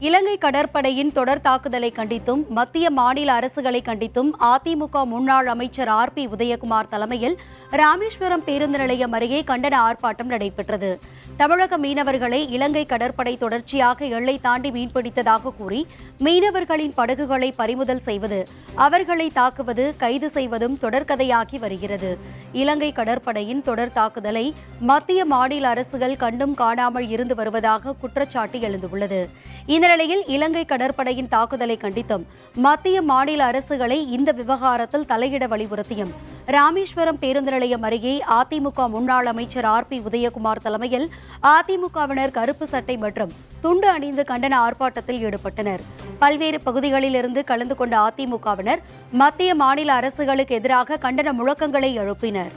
இலங்கை கடற்படையின் தொடர் தாக்குதலை கண்டித்தும் மத்திய மாநில அரசுகளை கண்டித்தும் அதிமுக முன்னாள் அமைச்சர் ஆர்.பி. உதயகுமார் தலைமையில் ராமேஸ்வரம் பேருந்து நிலையம் அருகே கண்டன ஆர்ப்பாட்டம் நடைபெற்றது. தமிழக மீனவர்களை இலங்கை கடற்படை தொடர்ச்சியாக எல்லை தாண்டி மீன்பிடித்ததாக கூறி மீனவர்களின் படகுகளை பறிமுதல் செய்வது, அவர்களை தாக்குவது, கைது செய்வதும் தொடர்கதையாகி வருகிறது. இலங்கை கடற்படையின் தொடர் தாக்குதலை மத்திய மாநில அரசுகள் கண்டும் காணாமல் இருந்து வருவதாக குற்றச்சாட்டு எழுந்துள்ளது. இந்த நிலையில் இலங்கை கடற்படையின் தாக்குதலை கண்டித்தும் மத்திய மாநில அரசுகளை இந்த விவகாரத்தில் தலையிட வலியுறுத்தியும் ராமேஸ்வரம் பேருந்து நிலையம் அருகே அதிமுக முன்னாள் அமைச்சர் ஆர்.பி. உதயகுமார் தலைமையில் அதிமுகவினர் கருப்பு சட்டை மற்றும் துண்டு அணிந்து கண்டன ஆர்ப்பாட்டத்தில் ஈடுபட்டனர். பல்வேறு பகுதிகளில் இருந்து கலந்து கொண்ட அதிமுகவினர் மத்திய மாநில அரசுகளுக்கு எதிராக கண்டன முழக்கங்களை எழுப்பினர்.